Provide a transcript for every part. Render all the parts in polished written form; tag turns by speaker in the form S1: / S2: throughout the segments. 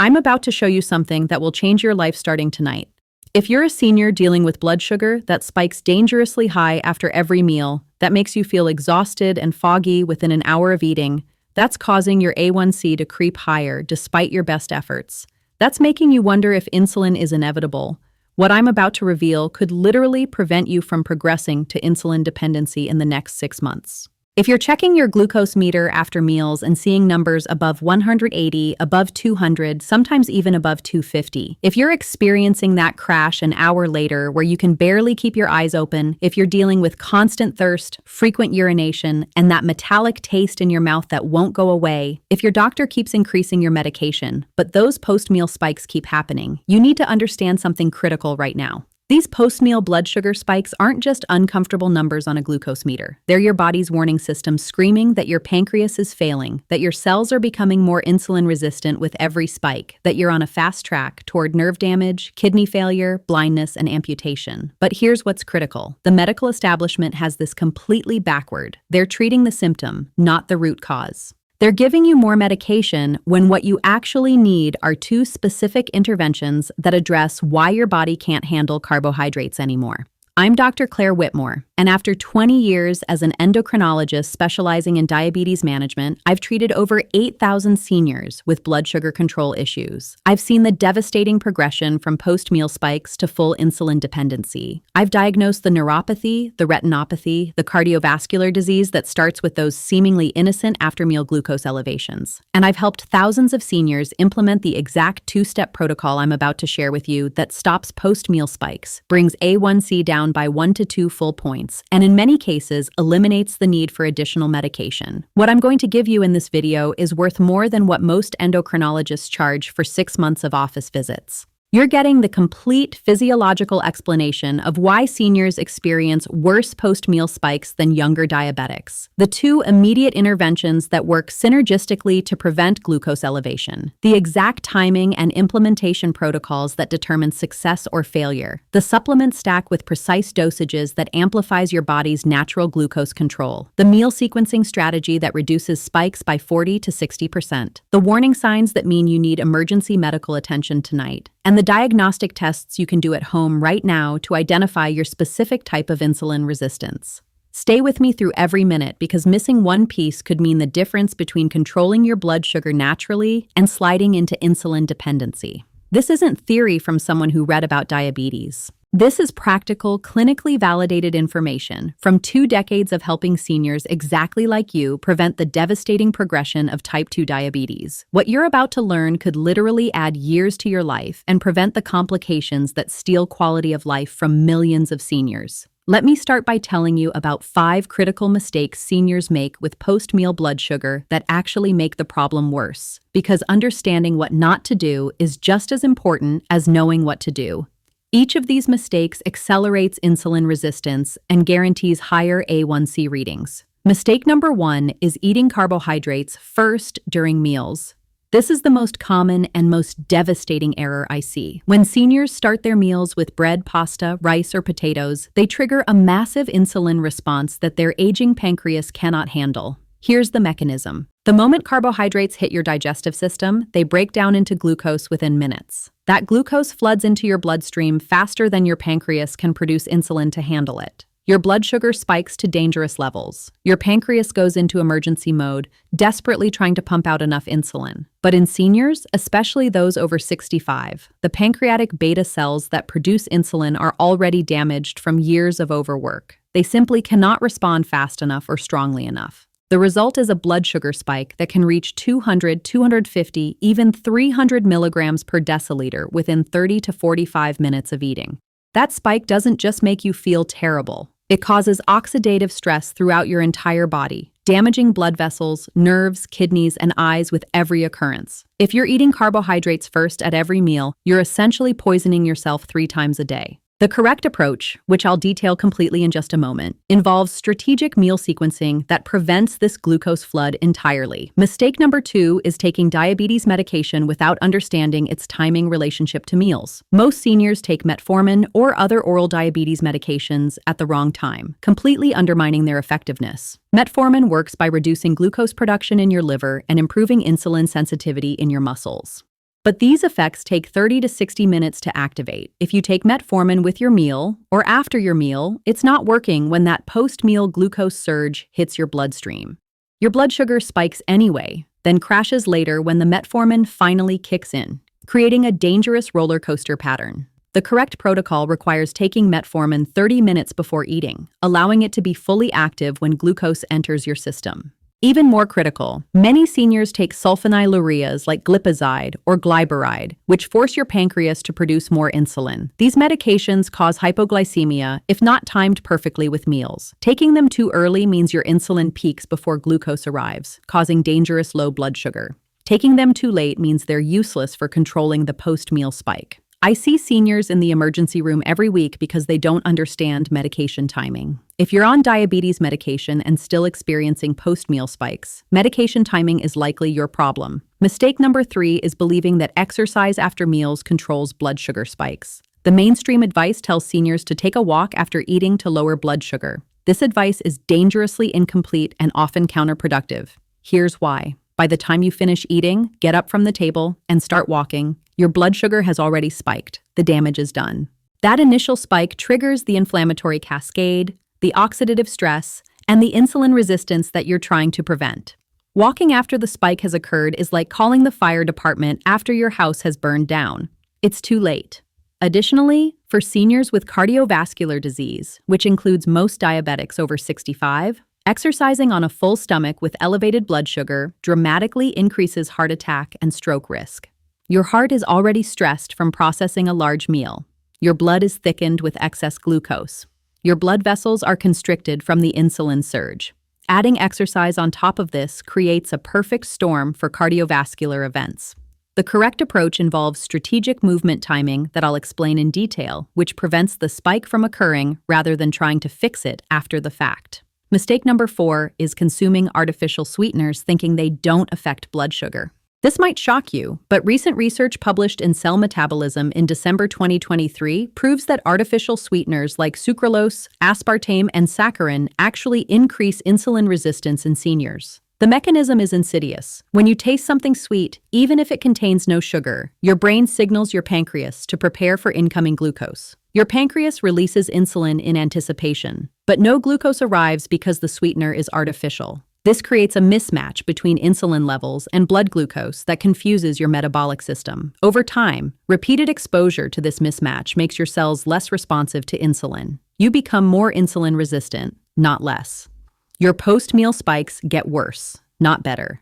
S1: I'm about to show you something that will change your life starting tonight. If you're a senior dealing with blood sugar that spikes dangerously high after every meal, that makes you feel exhausted and foggy within an hour of eating, that's causing your A1C to creep higher despite your best efforts. That's making you wonder if insulin is inevitable. What I'm about to reveal could literally prevent you from progressing to insulin dependency in the next 6 months. If you're checking your glucose meter after meals and seeing numbers above 180, above 200, sometimes even above 250, if you're experiencing that crash an hour later where you can barely keep your eyes open, if you're dealing with constant thirst, frequent urination, and that metallic taste in your mouth that won't go away, if your doctor keeps increasing your medication, but those post-meal spikes keep happening, you need to understand something critical right now. These post-meal blood sugar spikes aren't just uncomfortable numbers on a glucose meter. They're your body's warning system screaming that your pancreas is failing, that your cells are becoming more insulin resistant with every spike, that you're on a fast track toward nerve damage, kidney failure, blindness, and amputation. But here's what's critical. The medical establishment has this completely backward. They're treating the symptom, not the root cause. They're giving you more medication when what you actually need are 2 specific interventions that address why your body can't handle carbohydrates anymore. I'm Dr. Claire Whitmore, and after 20 years as an endocrinologist specializing in diabetes management, I've treated over 8,000 seniors with blood sugar control issues. I've seen the devastating progression from post-meal spikes to full insulin dependency. I've diagnosed the neuropathy, the retinopathy, the cardiovascular disease that starts with those seemingly innocent after-meal glucose elevations. And I've helped thousands of seniors implement the exact 2-step protocol I'm about to share with you that stops post-meal spikes, brings A1C down by 1 to 2 full points, and in many cases eliminates the need for additional medication. What I'm going to give you in this video is worth more than what most endocrinologists charge for 6 months of office visits. You're getting the complete physiological explanation of why seniors experience worse post-meal spikes than younger diabetics. The 2 immediate interventions that work synergistically to prevent glucose elevation. The exact timing and implementation protocols that determine success or failure. The supplement stack with precise dosages that amplifies your body's natural glucose control. The meal sequencing strategy that reduces spikes by 40 to 60%. The warning signs that mean you need emergency medical attention tonight. And the diagnostic tests you can do at home right now to identify your specific type of insulin resistance. Stay with me through every minute because missing one piece could mean the difference between controlling your blood sugar naturally and sliding into insulin dependency. This isn't theory from someone who read about diabetes. This is practical, clinically validated information from 2 decades of helping seniors exactly like you prevent the devastating progression of type 2 diabetes. What you're about to learn could literally add years to your life and prevent the complications that steal quality of life from millions of seniors. Let me start by telling you about 5 critical mistakes seniors make with post-meal blood sugar that actually make the problem worse, because understanding what not to do is just as important as knowing what to do. Each of these mistakes accelerates insulin resistance and guarantees higher A1C readings. Mistake number 1 is eating carbohydrates first during meals. This is the most common and most devastating error I see. When seniors start their meals with bread, pasta, rice, or potatoes, they trigger a massive insulin response that their aging pancreas cannot handle. Here's the mechanism. The moment carbohydrates hit your digestive system, they break down into glucose within minutes. That glucose floods into your bloodstream faster than your pancreas can produce insulin to handle it. Your blood sugar spikes to dangerous levels. Your pancreas goes into emergency mode, desperately trying to pump out enough insulin. But in seniors, especially those over 65, the pancreatic beta cells that produce insulin are already damaged from years of overwork. They simply cannot respond fast enough or strongly enough. The result is a blood sugar spike that can reach 200, 250, even 300 milligrams per deciliter within 30 to 45 minutes of eating. That spike doesn't just make you feel terrible. It causes oxidative stress throughout your entire body, damaging blood vessels, nerves, kidneys, and eyes with every occurrence. If you're eating carbohydrates first at every meal, you're essentially poisoning yourself 3 times a day. The correct approach, which I'll detail completely in just a moment, involves strategic meal sequencing that prevents this glucose flood entirely. Mistake number 2 is taking diabetes medication without understanding its timing relationship to meals. Most seniors take metformin or other oral diabetes medications at the wrong time, completely undermining their effectiveness. Metformin works by reducing glucose production in your liver and improving insulin sensitivity in your muscles. But these effects take 30 to 60 minutes to activate. If you take metformin with your meal or after your meal, it's not working when that post-meal glucose surge hits your bloodstream. Your blood sugar spikes anyway, then crashes later when the metformin finally kicks in, creating a dangerous roller coaster pattern. The correct protocol requires taking metformin 30 minutes before eating, allowing it to be fully active when glucose enters your system. Even more critical, many seniors take sulfonylureas like glipizide or glyburide, which force your pancreas to produce more insulin. These medications cause hypoglycemia if not timed perfectly with meals. Taking them too early means your insulin peaks before glucose arrives, causing dangerous low blood sugar. Taking them too late means they're useless for controlling the post-meal spike. I see seniors in the emergency room every week because they don't understand medication timing. If you're on diabetes medication and still experiencing post-meal spikes, medication timing is likely your problem. Mistake number 3 is believing that exercise after meals controls blood sugar spikes. The mainstream advice tells seniors to take a walk after eating to lower blood sugar. This advice is dangerously incomplete and often counterproductive. Here's why. By the time you finish eating, get up from the table, and start walking, your blood sugar has already spiked. The damage is done. That initial spike triggers the inflammatory cascade, the oxidative stress, and the insulin resistance that you're trying to prevent. Walking after the spike has occurred is like calling the fire department after your house has burned down. It's too late. Additionally, for seniors with cardiovascular disease, which includes most diabetics over 65, exercising on a full stomach with elevated blood sugar dramatically increases heart attack and stroke risk. Your heart is already stressed from processing a large meal. Your blood is thickened with excess glucose. Your blood vessels are constricted from the insulin surge. Adding exercise on top of this creates a perfect storm for cardiovascular events. The correct approach involves strategic movement timing that I'll explain in detail, which prevents the spike from occurring rather than trying to fix it after the fact. Mistake number 4 is consuming artificial sweeteners thinking they don't affect blood sugar. This might shock you, but recent research published in Cell Metabolism in December 2023 proves that artificial sweeteners like sucralose, aspartame, and saccharin actually increase insulin resistance in seniors. The mechanism is insidious. When you taste something sweet, even if it contains no sugar, your brain signals your pancreas to prepare for incoming glucose. Your pancreas releases insulin in anticipation, but no glucose arrives because the sweetener is artificial. This creates a mismatch between insulin levels and blood glucose that confuses your metabolic system. Over time, repeated exposure to this mismatch makes your cells less responsive to insulin. You become more insulin resistant, not less. Your post-meal spikes get worse, not better.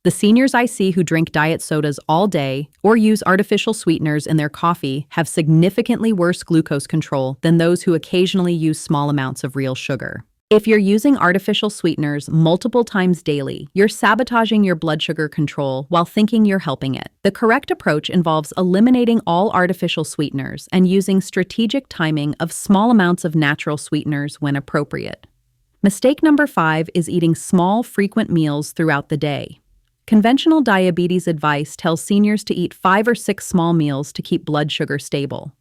S1: The seniors I see who drink diet sodas all day or use artificial sweeteners in their coffee have significantly worse glucose control than those who occasionally use small amounts of real sugar. If you're using artificial sweeteners multiple times daily, you're sabotaging your blood sugar control while thinking you're helping it. The correct approach involves eliminating all artificial sweeteners and using strategic timing of small amounts of natural sweeteners when appropriate. Mistake number 5 is eating small, frequent meals throughout the day. Conventional diabetes advice tells seniors to eat 5 or 6 small meals to keep blood sugar stable.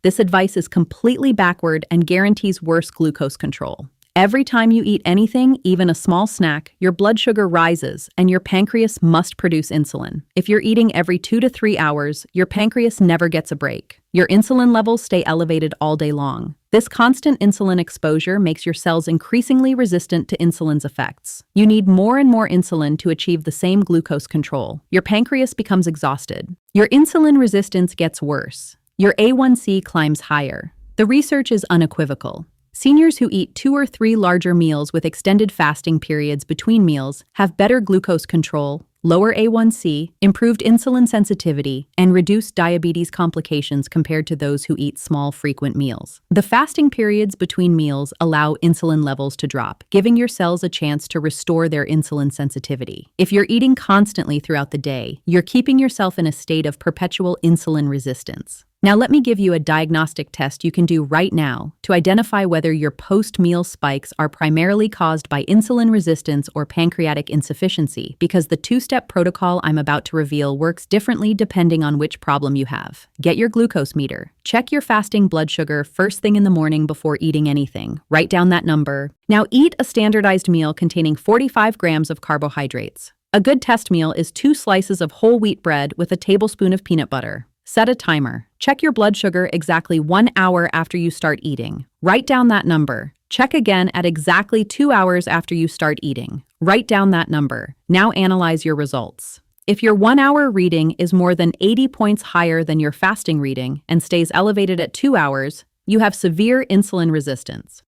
S1: This advice is completely backward and guarantees worse glucose control. Every time you eat anything, even a small snack, your blood sugar rises and your pancreas must produce insulin. If you're eating every 2 to 3 hours, your pancreas never gets a break. Your insulin levels stay elevated all day long. This constant insulin exposure makes your cells increasingly resistant to insulin's effects. You need more and more insulin to achieve the same glucose control. Your pancreas becomes exhausted. Your insulin resistance gets worse. Your A1C climbs higher. The research is unequivocal. Seniors who eat 2 or 3 larger meals with extended fasting periods between meals have better glucose control, lower A1C, improved insulin sensitivity, and reduced diabetes complications compared to those who eat small, frequent meals. The fasting periods between meals allow insulin levels to drop, giving your cells a chance to restore their insulin sensitivity. If you're eating constantly throughout the day, you're keeping yourself in a state of perpetual insulin resistance. Now let me give you a diagnostic test you can do right now to identify whether your post-meal spikes are primarily caused by insulin resistance or pancreatic insufficiency, because the 2-step protocol I'm about to reveal works differently depending on which problem you have. Get your glucose meter. Check your fasting blood sugar first thing in the morning before eating anything. Write down that number. Now eat a standardized meal containing 45 grams of carbohydrates. A good test meal is 2 slices of whole wheat bread with a tablespoon of peanut butter. Set a timer. Check your blood sugar exactly 1 hour after you start eating. Write down that number. Check again at exactly 2 hours after you start eating. Write down that number. Now analyze your results. If your 1 hour reading is more than 80 points higher than your fasting reading and stays elevated at 2 hours, you have severe insulin resistance.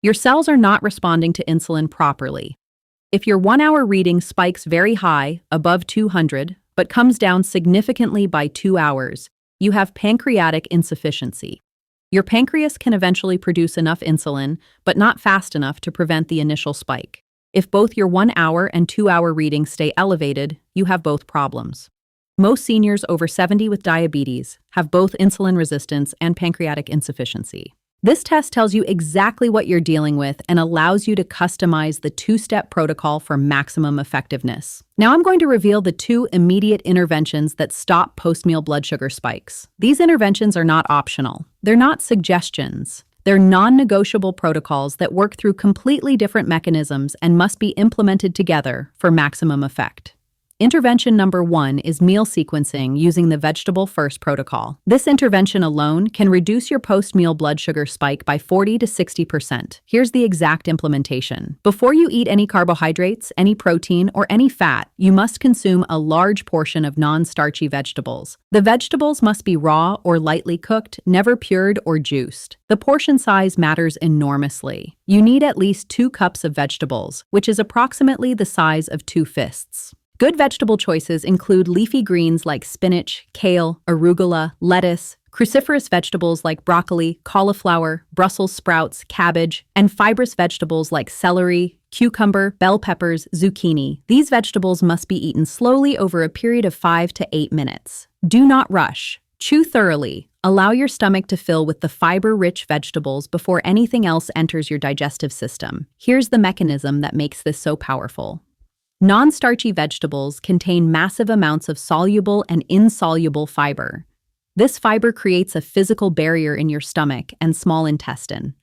S1: Your cells are not responding to insulin properly. If your 1 hour reading spikes very high, above 200, but comes down significantly by 2 hours, you have pancreatic insufficiency. Your pancreas can eventually produce enough insulin, but not fast enough to prevent the initial spike. If both your 1 hour and 2 hour readings stay elevated, you have both problems. Most seniors over 70 with diabetes have both insulin resistance and pancreatic insufficiency. This test tells you exactly what you're dealing with and allows you to customize the 2-step protocol for maximum effectiveness. Now I'm going to reveal the 2 immediate interventions that stop post-meal blood sugar spikes. These interventions are not optional. They're not suggestions. They're non-negotiable protocols that work through completely different mechanisms and must be implemented together for maximum effect. Intervention number 1 is meal sequencing using the vegetable first protocol. This intervention alone can reduce your post-meal blood sugar spike by 40 to 60%. Here's the exact implementation. Before you eat any carbohydrates, any protein, or any fat, you must consume a large portion of non-starchy vegetables. The vegetables must be raw or lightly cooked, never pured or juiced. The portion size matters enormously. You need at least 2 cups of vegetables, which is approximately the size of 2 fists. Good vegetable choices include leafy greens like spinach, kale, arugula, lettuce, cruciferous vegetables like broccoli, cauliflower, Brussels sprouts, cabbage, and fibrous vegetables like celery, cucumber, bell peppers, zucchini. These vegetables must be eaten slowly over a period of 5 to 8 minutes. Do not rush. Chew thoroughly. Allow your stomach to fill with the fiber-rich vegetables before anything else enters your digestive system. Here's the mechanism that makes this so powerful. Non-starchy vegetables contain massive amounts of soluble and insoluble fiber. This fiber creates a physical barrier in your stomach and small intestine.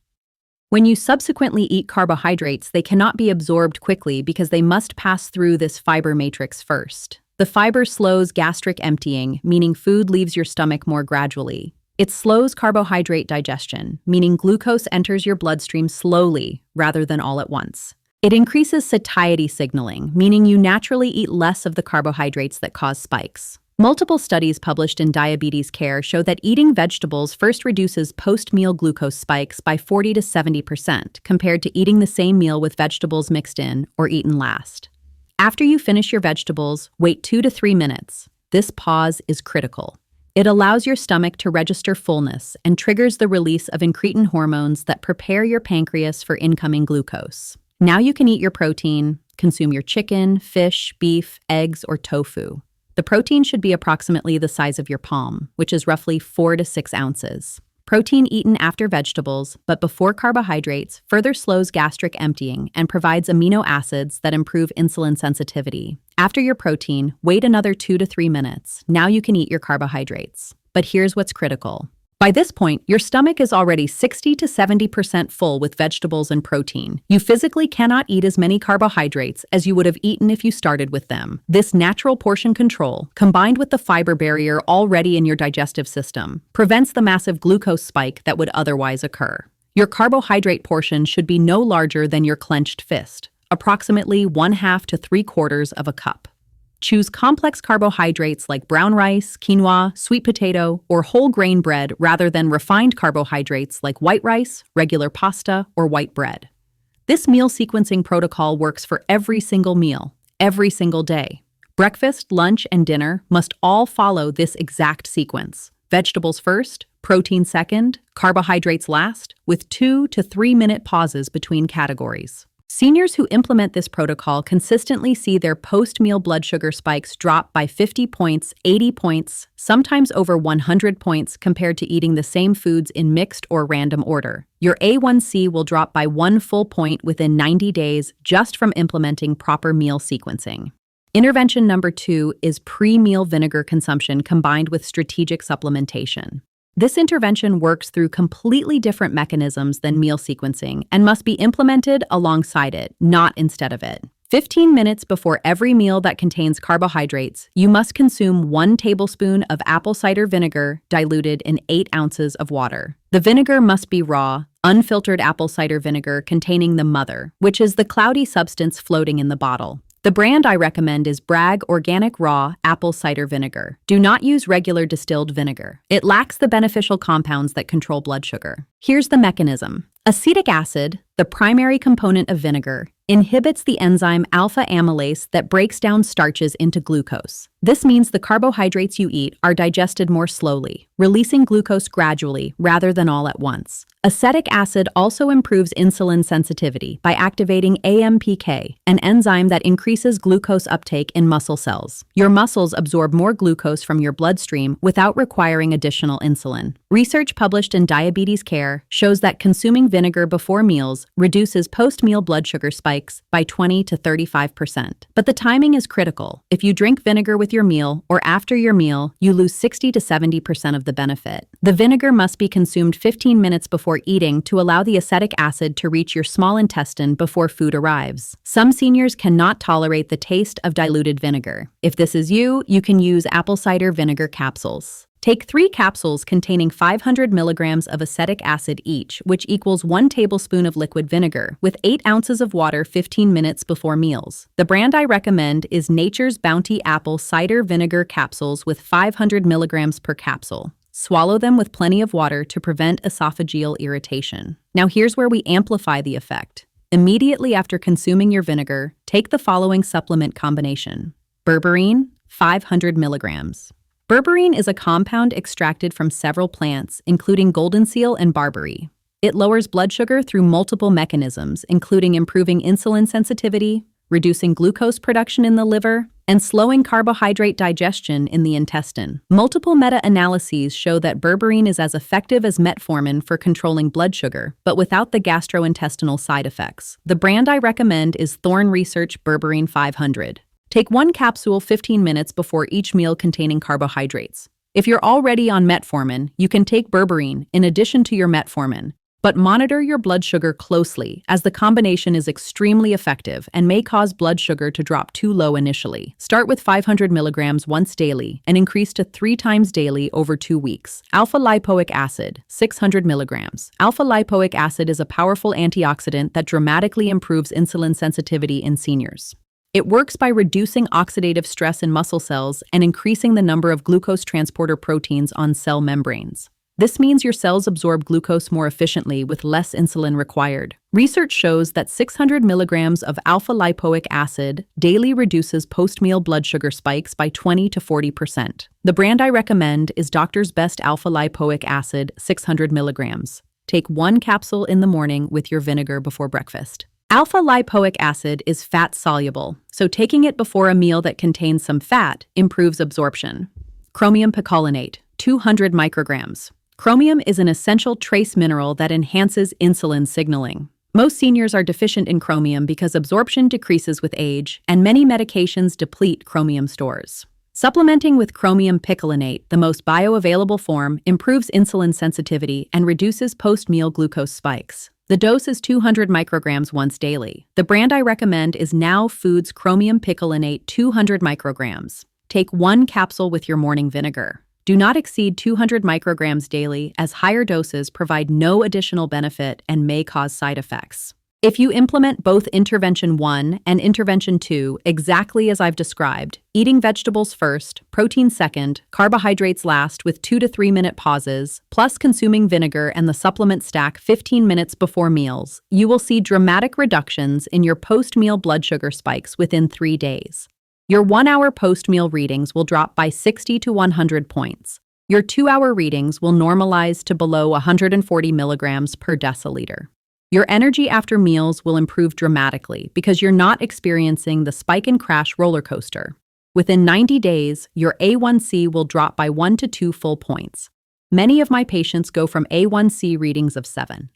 S1: When you subsequently eat carbohydrates, they cannot be absorbed quickly because they must pass through this fiber matrix first. The fiber slows gastric emptying, meaning food leaves your stomach more gradually. It slows carbohydrate digestion, meaning glucose enters your bloodstream slowly rather than all at once. It increases satiety signaling, meaning you naturally eat less of the carbohydrates that cause spikes. Multiple studies published in Diabetes Care show that eating vegetables first reduces post-meal glucose spikes by 40 to 70% compared to eating the same meal with vegetables mixed in or eaten last. After you finish your vegetables, wait 2 to 3 minutes. This pause is critical. It allows your stomach to register fullness and triggers the release of incretin hormones that prepare your pancreas for incoming glucose. Now you can eat your protein, consume your chicken, fish, beef, eggs, or tofu. The protein should be approximately the size of your palm, which is roughly 4 to 6 ounces. Protein eaten after vegetables, but before carbohydrates, further slows gastric emptying and provides amino acids that improve insulin sensitivity. After your protein, wait another 2 to 3 minutes. Now you can eat your carbohydrates. But here's what's critical. By this point, your stomach is already 60 to 70% full with vegetables and protein. You physically cannot eat as many carbohydrates as you would have eaten if you started with them. This natural portion control, combined with the fiber barrier already in your digestive system, prevents the massive glucose spike that would otherwise occur. Your carbohydrate portion should be no larger than your clenched fist, approximately 1/2 to 3/4 of a cup. Choose complex carbohydrates like brown rice, quinoa, sweet potato, or whole grain bread rather than refined carbohydrates like white rice, regular pasta, or white bread. This meal sequencing protocol works for every single meal, every single day. Breakfast, lunch, and dinner must all follow this exact sequence. Vegetables first, protein second, carbohydrates last, with 2 to 3 minute pauses between categories. Seniors who implement this protocol consistently see their post-meal blood sugar spikes drop by 50 points, 80 points, sometimes over 100 points compared to eating the same foods in mixed or random order. Your A1C will drop by 1 full point within 90 days just from implementing proper meal sequencing. Intervention number 2 is pre-meal vinegar consumption combined with strategic supplementation. This intervention works through completely different mechanisms than meal sequencing and must be implemented alongside it, not instead of it. 15 minutes before every meal that contains carbohydrates, you must consume 1 tablespoon of apple cider vinegar diluted in 8 ounces of water. The vinegar must be raw, unfiltered apple cider vinegar containing the mother, which is the cloudy substance floating in the bottle. The brand I recommend is Bragg Organic Raw Apple Cider Vinegar. Do not use regular distilled vinegar. It lacks the beneficial compounds that control blood sugar. Here's the mechanism. Acetic acid, the primary component of vinegar, inhibits the enzyme alpha amylase that breaks down starches into glucose. This means the carbohydrates you eat are digested more slowly, releasing glucose gradually rather than all at once. Acetic acid also improves insulin sensitivity by activating AMPK, an enzyme that increases glucose uptake in muscle cells. Your muscles absorb more glucose from your bloodstream without requiring additional insulin. Research published in Diabetes Care shows that consuming vinegar before meals reduces post-meal blood sugar spikes by 20 to 35%. But the timing is critical. If you drink vinegar with your meal or after your meal, you lose 60 to 70% of the benefit. The vinegar must be consumed 15 minutes before eating to allow the acetic acid to reach your small intestine before food arrives. Some seniors cannot tolerate the taste of diluted vinegar. If this is you, you can use apple cider vinegar capsules. Take 3 capsules containing 500 milligrams of acetic acid each, which equals 1 tablespoon of liquid vinegar, with 8 ounces of water 15 minutes before meals. The brand I recommend is Nature's Bounty Apple Cider Vinegar Capsules with 500 milligrams per capsule. Swallow them with plenty of water to prevent esophageal irritation. Now here's where we amplify the effect. Immediately after consuming your vinegar, take the following supplement combination. Berberine, 500 milligrams. Berberine is a compound extracted from several plants, including golden seal and barberry. It lowers blood sugar through multiple mechanisms, including improving insulin sensitivity, reducing glucose production in the liver, and slowing carbohydrate digestion in the intestine. Multiple meta-analyses show that berberine is as effective as metformin for controlling blood sugar, but without the gastrointestinal side effects. The brand I recommend is Thorne Research Berberine 500. Take 1 capsule 15 minutes before each meal containing carbohydrates. If you're already on metformin, you can take berberine in addition to your metformin, but monitor your blood sugar closely as the combination is extremely effective and may cause blood sugar to drop too low initially. Start with 500 milligrams once daily and increase to 3 times daily over 2 weeks. Alpha-lipoic acid, 600 milligrams. Alpha-lipoic acid is a powerful antioxidant that dramatically improves insulin sensitivity in seniors. It works by reducing oxidative stress in muscle cells and increasing the number of glucose transporter proteins on cell membranes. This means your cells absorb glucose more efficiently with less insulin required. Research shows that 600 milligrams of alpha-lipoic acid daily reduces post-meal blood sugar spikes by 20 to 40%. The brand I recommend is Doctor's Best Alpha-Lipoic Acid, 600 milligrams. Take 1 capsule in the morning with your vinegar before breakfast. Alpha-lipoic acid is fat-soluble, so taking it before a meal that contains some fat improves absorption. Chromium picolinate, 200 micrograms. Chromium is an essential trace mineral that enhances insulin signaling. Most seniors are deficient in chromium because absorption decreases with age, and many medications deplete chromium stores. Supplementing with chromium picolinate, the most bioavailable form, improves insulin sensitivity and reduces post-meal glucose spikes. The dose is 200 micrograms once daily. The brand I recommend is Now Foods Chromium Picolinate 200 micrograms. Take 1 capsule with your morning vinegar. Do not exceed 200 micrograms daily, as higher doses provide no additional benefit and may cause side effects. If you implement both Intervention 1 and Intervention 2 exactly as I've described, eating vegetables first, protein second, carbohydrates last with 2 to 3 minute pauses, plus consuming vinegar and the supplement stack 15 minutes before meals, you will see dramatic reductions in your post-meal blood sugar spikes within 3 days. Your 1-hour post-meal readings will drop by 60 to 100 points. Your 2-hour readings will normalize to below 140 milligrams per deciliter. Your energy after meals will improve dramatically because you're not experiencing the spike and crash roller coaster. Within 90 days, your A1C will drop by 1 to 2 full points. Many of my patients go from A1C readings of 7,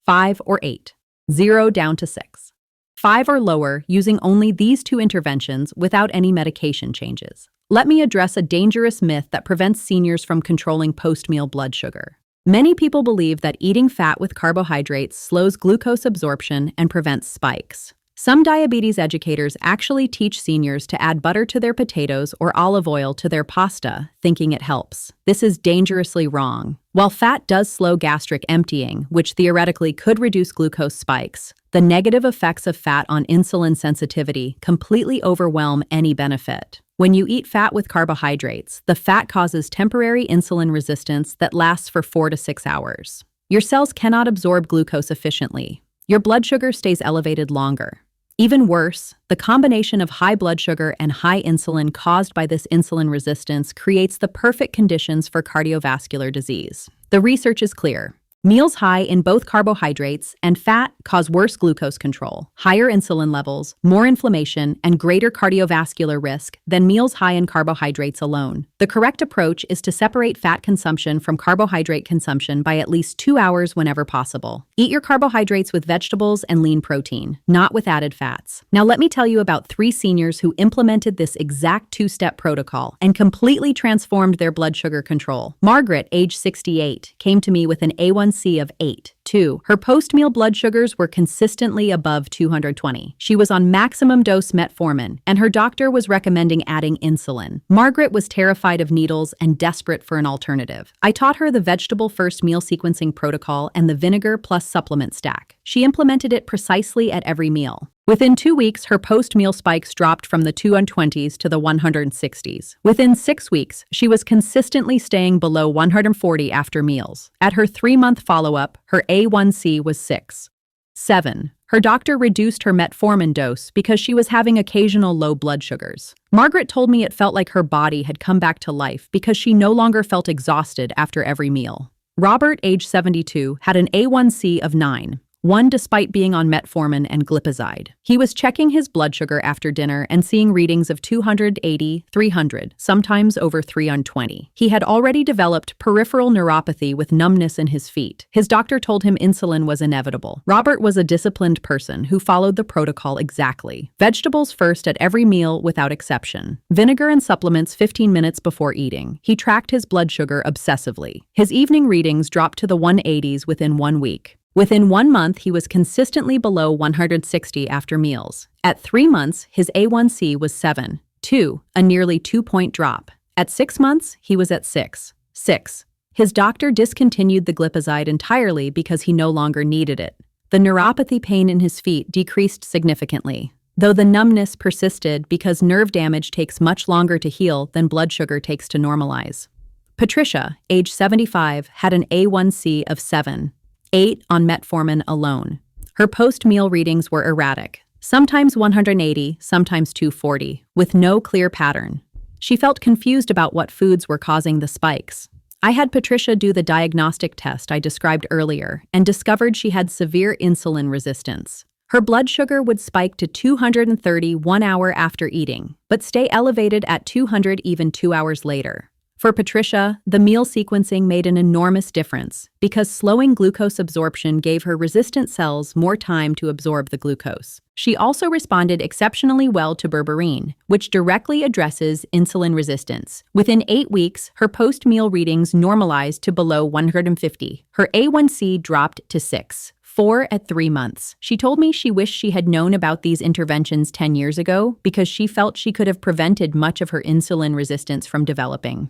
S1: 5, or 8, 0 down to 6, 5 or lower using only these 2 interventions without any medication changes. Let me address a dangerous myth that prevents seniors from controlling post-meal blood sugar. Many people believe that eating fat with carbohydrates slows glucose absorption and prevents spikes. Some diabetes educators actually teach seniors to add butter to their potatoes or olive oil to their pasta, thinking it helps. This is dangerously wrong. While fat does slow gastric emptying, which theoretically could reduce glucose spikes, the negative effects of fat on insulin sensitivity completely overwhelm any benefit. When you eat fat with carbohydrates, the fat causes temporary insulin resistance that lasts for 4 to 6 hours. Your cells cannot absorb glucose efficiently. Your blood sugar stays elevated longer. Even worse, the combination of high blood sugar and high insulin caused by this insulin resistance creates the perfect conditions for cardiovascular disease. The research is clear. Meals high in both carbohydrates and fat cause worse glucose control, higher insulin levels, more inflammation, and greater cardiovascular risk than meals high in carbohydrates alone. The correct approach is to separate fat consumption from carbohydrate consumption by at least 2 hours whenever possible. Eat your carbohydrates with vegetables and lean protein, not with added fats. Now let me tell you about 3 seniors who implemented this exact 2-step protocol and completely transformed their blood sugar control. Margaret, age 68, came to me with an A1C of 8. 2. Her post-meal blood sugars were consistently above 220. She was on maximum dose metformin, and her doctor was recommending adding insulin. Margaret was terrified of needles and desperate for an alternative. I taught her the vegetable first meal sequencing protocol and the vinegar plus supplement stack. She implemented it precisely at every meal. Within 2 weeks, her post-meal spikes dropped from the 220s to the 160s. Within 6 weeks, she was consistently staying below 140 after meals. At her 3-month follow-up, her A1C was 6. 7. Her doctor reduced her metformin dose because she was having occasional low blood sugars. Margaret told me it felt like her body had come back to life because she no longer felt exhausted after every meal. Robert, age 72, had an A1C of 9. 1 despite being on metformin and glipizide. He was checking his blood sugar after dinner and seeing readings of 280, 300, sometimes over 320. He had already developed peripheral neuropathy with numbness in his feet. His doctor told him insulin was inevitable. Robert was a disciplined person who followed the protocol exactly. Vegetables first at every meal without exception. Vinegar and supplements 15 minutes before eating. He tracked his blood sugar obsessively. His evening readings dropped to the 180s within 1 week. Within 1 month, he was consistently below 160 after meals. At 3 months, his A1C was 7. 2, a nearly 2-point drop. At 6 months, he was at 6. 6. His doctor discontinued the glipizide entirely because he no longer needed it. The neuropathy pain in his feet decreased significantly, though the numbness persisted because nerve damage takes much longer to heal than blood sugar takes to normalize. Patricia, age 75, had an A1C of 7. 8 on metformin alone. Her post-meal readings were erratic, sometimes 180, sometimes 240, with no clear pattern. She felt confused about what foods were causing the spikes. I had Patricia do the diagnostic test I described earlier and discovered she had severe insulin resistance. Her blood sugar would spike to 230 1 hour after eating, but stay elevated at 200 even 2 hours later. For Patricia, the meal sequencing made an enormous difference because slowing glucose absorption gave her resistant cells more time to absorb the glucose. She also responded exceptionally well to berberine, which directly addresses insulin resistance. Within 8 weeks, her post-meal readings normalized to below 150. Her A1C dropped to 6. 4 at 3 months. She told me she wished she had known about these interventions 10 years ago because she felt she could have prevented much of her insulin resistance from developing.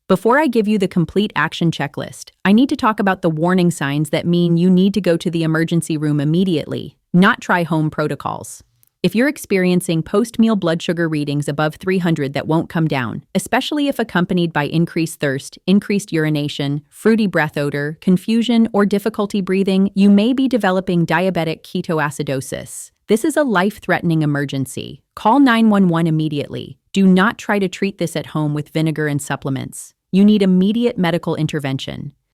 S1: Before I give you the complete action checklist, I need to talk about the warning signs that mean you need to go to the emergency room immediately, not try home protocols. If you're experiencing post-meal blood sugar readings above 300 that won't come down, especially if accompanied by increased thirst, increased urination, fruity breath odor, confusion, or difficulty breathing, you may be developing diabetic ketoacidosis. This is a life-threatening emergency. Call 911 immediately. Do not try to treat this at home with vinegar and supplements. You need immediate medical intervention.